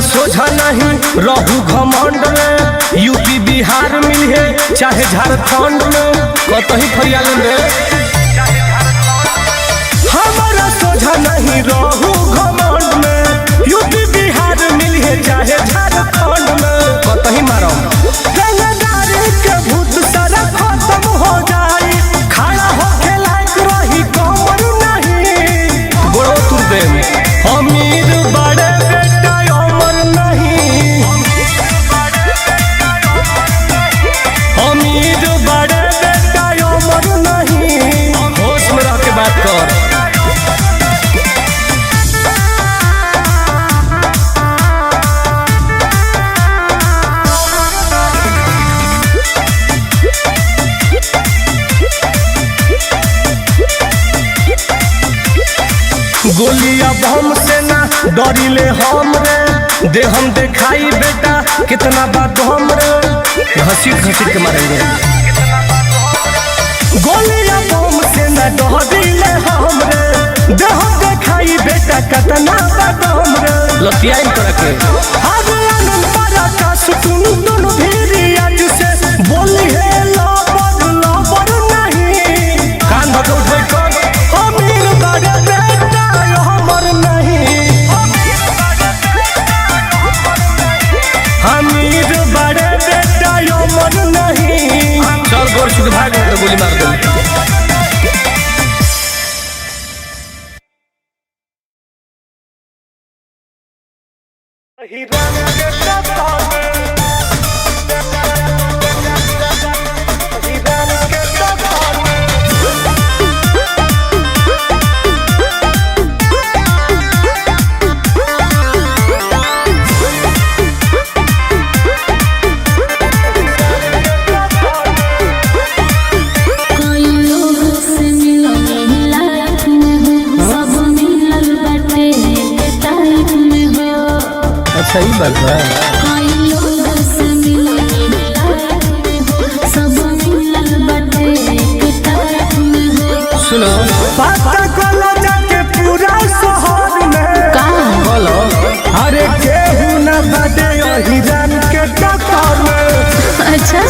सोझा नहीं रहू घमंड में। यूपी बिहार मिले चाहे झारखंड में कतही फरियालन रे। हमारा सोझा नहीं रहू घमंड में। यूपी बिहार मिले चाहे झारखंड में कतही मारो। रंगदारी के भूत सारा खत्म हो जाई। खड़ा होके लायक रही कमर नहीं गोड़ो तुर दे। अमीर बड़े बेटा अमर नहीं। अमीर बड़े बेटा अमर नहीं। होश में रह के बात कर। गोलिया बम से ना डरिले हम रे। दे हम देखाई बेटा कितना बात हम रे। घसीट घसीट के मारेंगे। गोलिया बम से ना डरिले हम रे। दे हम देखाई बेटा कितना बात हम रे। लतियाई कर के आज आनंद पारा का सुकून दोनों भी आज से बोली है लबर नहीं। कान भर उठे कर। अमीर बड़े बेटा अमर नहीं। अमीर बड़े बेटा अमर नहीं। चल गोर छुट भाग तो गोली मार दो। अच्छा ही बात है। सुनो पता कलो जाके पूरा शहर में बोलो। अरे केहू न बाटे हिरन के टक्कर में। अच्छा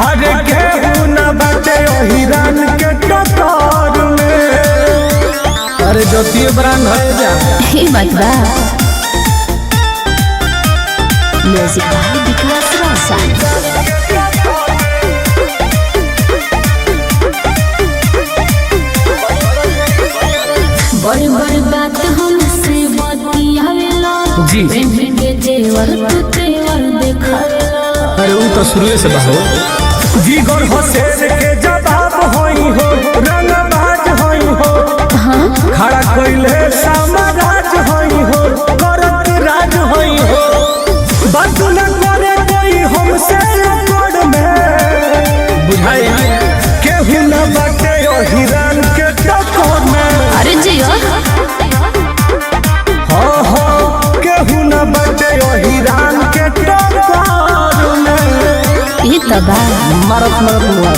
अरे केहू न बाटे हिरन के टक्कर में। अरे ज्योतिए ब्रांड है जा ही बात बा। म्यूजिक बाय विकास रोशन। बड़ी बड़ी बात हमसे बतियावेला जी। के जेवर तू तेवर देखावेला। अरे वो तो शुरू से बाहो। जीगर हो शेर के जवाब होई हो। रंगबाज होई हो। खड़ा कोइले साम्राज होई हो। करत राज होई हो। बात न करे कोई हमसे लड़ में। बुझाई केहू न बाटे हिरन के टक्कर में। अरे जियो हाँ हाँ केहू न बाटे हिरन के टक्कर में। ये तो बा मारत मारत मुआ।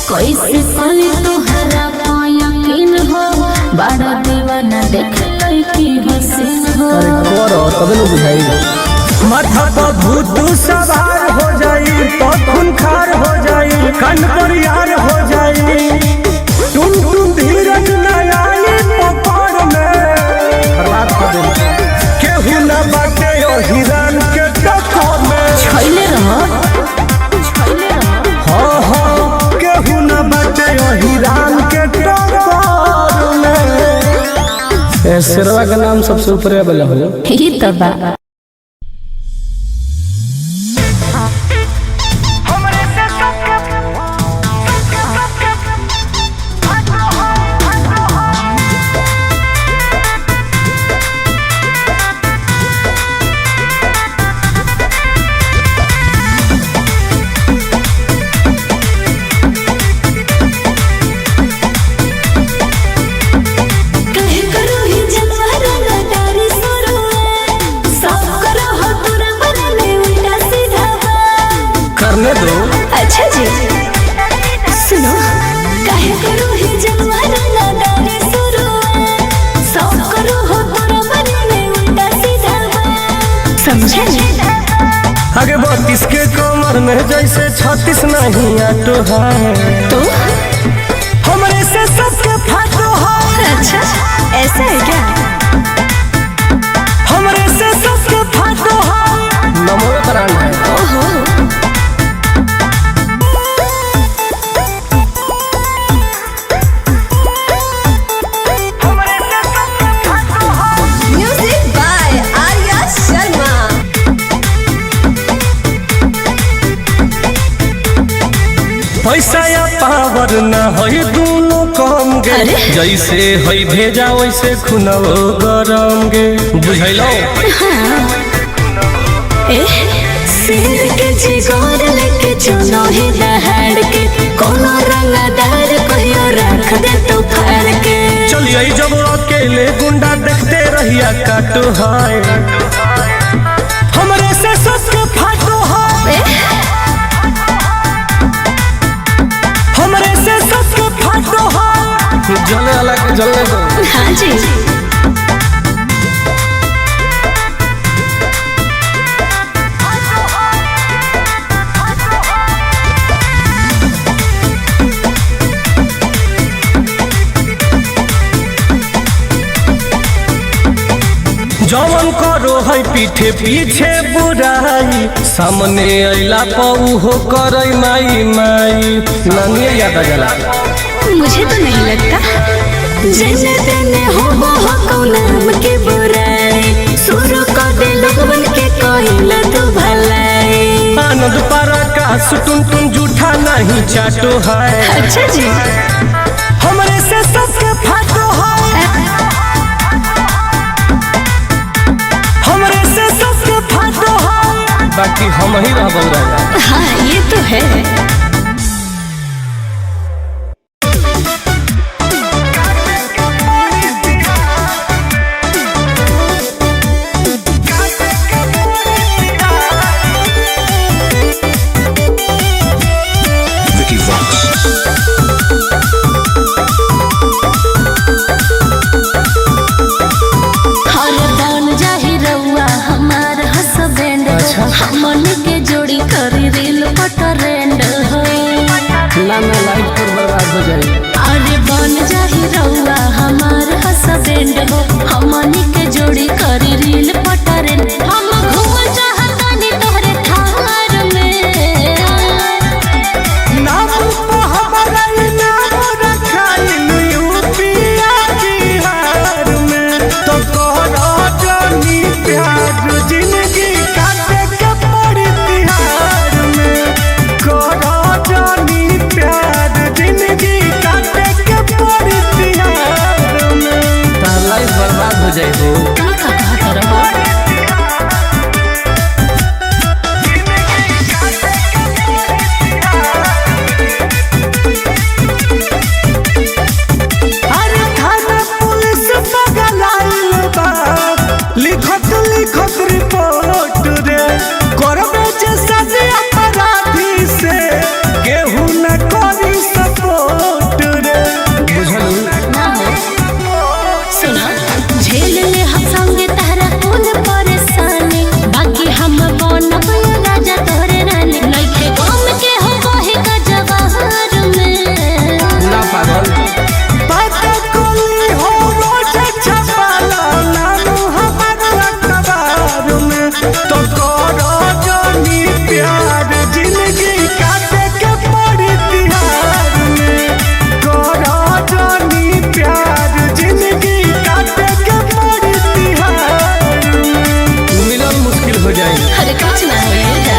कैसे पाली तोहरा यकीन हो। बड़ा दीवाना देख लड़की हसीन हो। अरे करो तब न बुझाई। माथा पर भूत सवार हो जाई तो खूनखार हो जाई। कान पर यार हो जाई। तुम धीरज न आई पकड़ में। बर्बाद कर दे। केहू न बाटे हिरन के टक्कर में। छैले रहो छैले रहो। हाँ हाँ केहू न बाटे हिरन के टक्कर में। शेरवा का नाम सबसे ऊपर वाला हो। ये तो बा कहे करो ही जनवर न डारी सरो। समझे आगे 32 के कमर में जैसे 36 नहीं आटो है तो हमरे से सबके फाटो है। अच्छा ऐसा है क्या? हमरे से सबके फाटो है नमो प्राण है। ओहो म्यूजिक बाय आर्या शर्मा। पैसा या पावर ना है दोनों कम गे अरे? जैसे है भेजा वैसे खुनवो गरम गे बुझैलो। सिर के जिगोर लेके चुनो ही दहाड़ के कोनो रंगदार कहियो रख दे तो फाड़ के। चलिए जब अकेले गुंडा देखते रहिया काटो है हमरे से सबके फाटो है। हमरे से सबके फाटो है जले वाला के जलने दो। हाँ जी जवन करो है पीठे पीछे बुराई सामने अइला पऊ हो करई माई माई नानिए याद आ जाला। मुझे तो नहीं लगता जैसे तेने हो नाम के बुराई शुरू कर दे लोगन के कहिला तो भलाई। आनंद पारा का सुटुन तुम जूठा नहीं चाटो है। अच्छा जी हमरे से सबके फाटो है हमरे से सबके फाटो है बाकी हम ही रहबो राजा। हाँ ये तो है। हमन के जोड़ी करी रील पटरेंड हो ना लाइफ पर बर्बाद हो जाए। अरे बन जाही रउआ हमार हसबैंड हो हमन के जोड़ी करी रील पटरेंड। हम घूम चाहतानी तोहरे थार में नाम तो हमारा नाम रखाइल यूपीया बिहार में तो करो जानी प्यार जिंदगी काटे के पड़ी तिहार में करो जानी प्यार जिंदगी काटे के पड़ी तिहार में तार लाइफ बर्बाद हो जाए हो। का कहा रहो अरे थाना पुलिस पगलाइल बा लिखत लिखत रिपोर्ट रे करबे जे सजे अपराधी से केहू न करी सपोर्ट रे बुझलू। ना हो सुना झेल ले हम संगे तहरा कौन परेशानी बाकी हम बनब राजा तोहरे रानी लइके गम के हो कहे का जवाहर में ना पागल बात कोली हो रोज छपाला नाम हमारा अखबार में तो करो जानी प्यार जिंदगी काटे के पड़ी तिहार में करो जानी प्यार जिंदगी काटे के पड़ी तिहार में मिलन मुश्किल हो जाए। अरे कुछ ना हो ये जा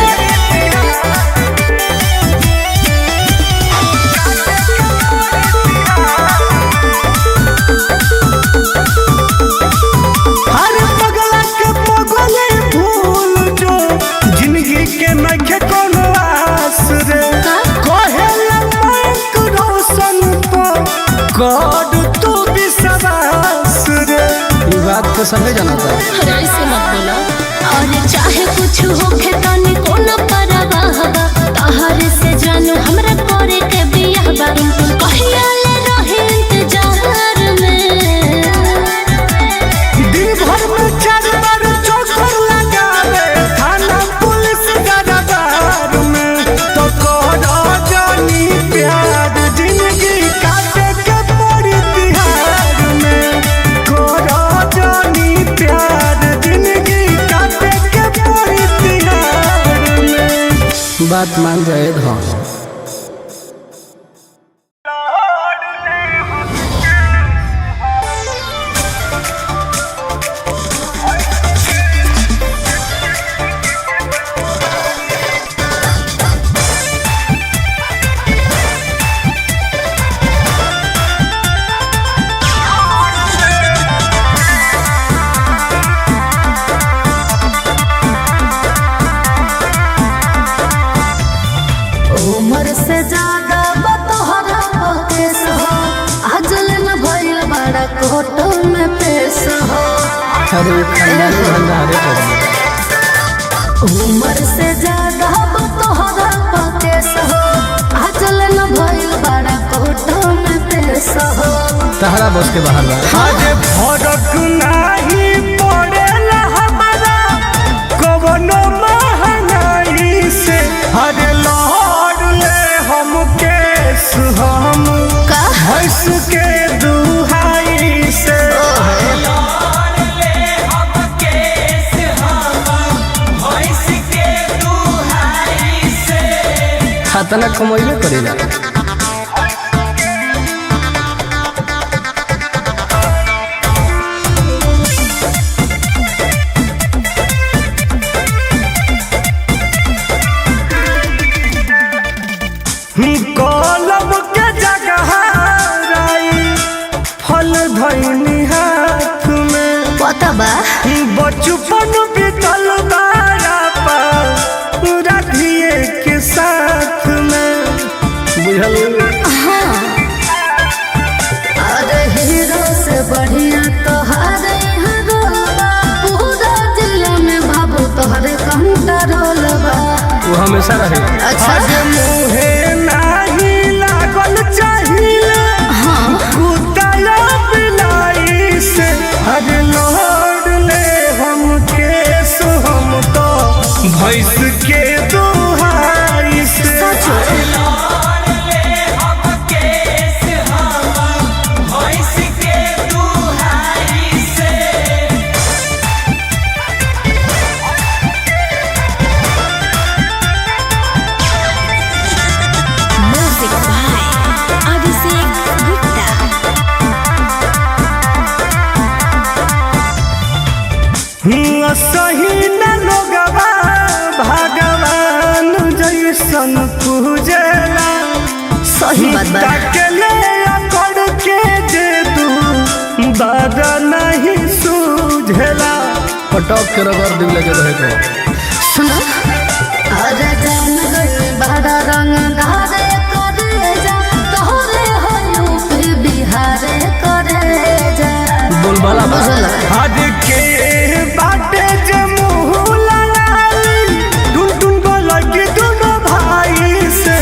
हर पगला के पगले भूल जो जिंदगी के नखे कोनो आस रे कहेला बैंक रोशन पर कर तू विश्वास रे। ये बात तो सभी जानता है। अरे ऐसे मत बोला और चाहे कुछ होखे तनी कोनो परवाह बा तहरे से जानू हमरा करे के बियाह बा तुम कहिया ले रहे इंतजार में दिन भर में 4 बार चक्कर लगावे बात मान जाए धन। उम्र से ज्यादा बतोहरा केस हो आजल न भइल बड़ा कोर्ट में पेश हो। अरे खानदानी भंडारे उम्र से ज्यादा बतोहरा केस हो आजल न भइल बड़ा कोर्ट में पेश हो। तहरा बस के बाहर बा। आज फरक नहीं पड़ेला हमारा कवनो महंगाई से। अरे हम केस हम भैंस के दुहाई से। खतना कमैले करेला। कलम के जगह फल धैनी हाथ में पता बा बचपन बीतल राधिए के साथ में बुझल। अरे हीरो से बढ़िया तोहरे पूरा जिला में बाबू तोहरे कंट्रोल बा। वो हमेशा रहे। अच्छा मुहे नहीं लागल चाहिए कुत्ता बिलाई से। अरे लड़ ले हम केस हम तो भैंस के दुहाई से। Music by Abhishek Gupta. सही न लोगवा भगवान जैसन पूजेला। सही बात बा। तकले अकड़ के दे तू बादा नहीं सूझेला। पटक के रगड़ दिल लगे रहे तो सुनो अरे जान गई बड़ा रंग धारे करे जा तोहरे हो यूपी बिहार करे जा। बोलबाला आज के बाटे जे मुँह लड़ाई टुन टुन बोलगी दोनों भाई से।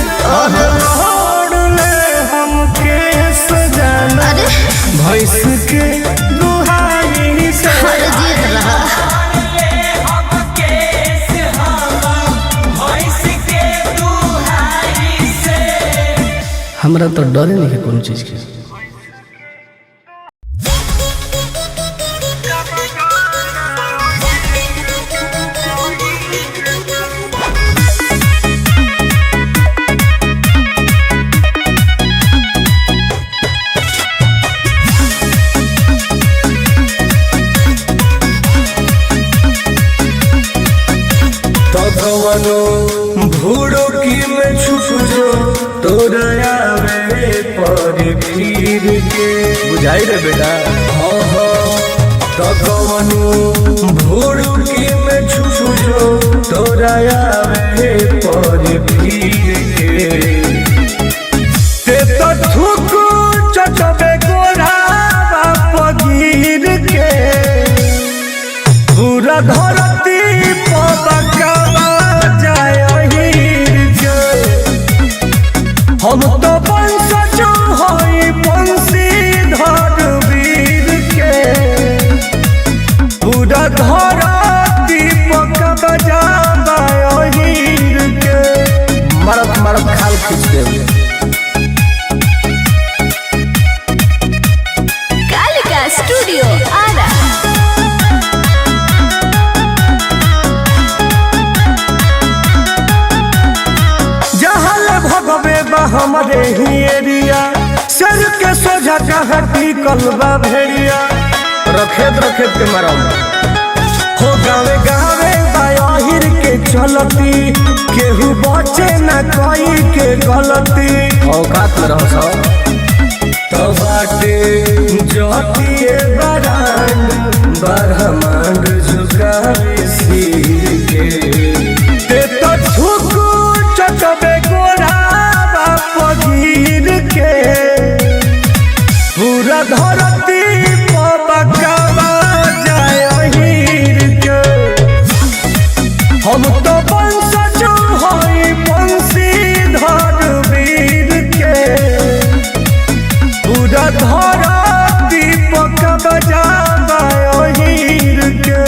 लड़ ले हम केस जाना अरे भैंस के दुहाई से। अरे जीत रहा हमरा तो डरे नहीं है कोनो चीज के। भूड़ो की में छुप जो तोरा आवे पर फिर के बुझाई रे बेटा। कवनो भूड़ो की में छुप जो तोरा आवे पर फिर के। ते तो थूक चटबे गोरा बाप गिर के पूरा धरती पबका हम तो वंशज हई बंशीधर वीर के। पूरा धरती पका बजाबा हीर के। मरत मरत खाल खींच दे। हमारे ही एरिया सर के सोझा कहाँ टिकल बा भेड़िया रखेत रखेत के मरम हो गावे गावे बाहिर के चलती केहू बचे न कोई के गलती औकात में रहो सब तो बाटे जोतिए बरांड बरहमांड झुकावे सिर के ते तो झुकू चटबे गोरा पगीर के पूरा धरती पबकावा जाय हीर के हम तो वंशज हई बंशीधर वीर के पूरा धरती पबकावा जाय हीर के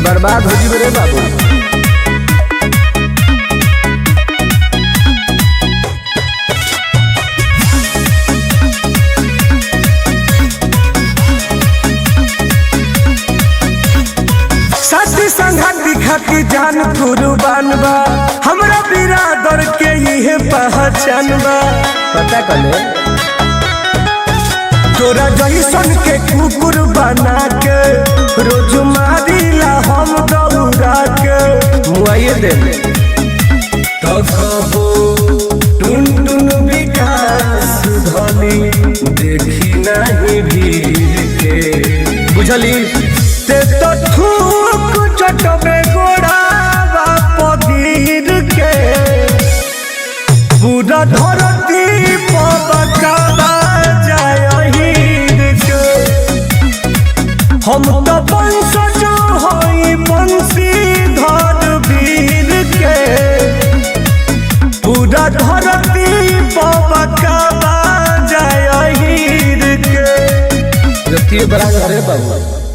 बर्बाद हो जी रे बाबू साथी संघाती खाती जान कुर्बान बा हमरा बिरादर के ये पहचान बा पता कले तोरा जैसन के कुकुर बना के रोज मारिला हम दौड़ा के मुआइए दे तो कहो टुन टुन विकास धनी देखी नहीं भीड़ के बुझली ते तो थूक चटबे गोड़ा पगीर के पूरा धरती पबकावा जाय हीर के हम तो वंशज हई बंशीधर वीर के पूरा धरती पबकावा जाय हीर के जतिए बड़ा रे बाबू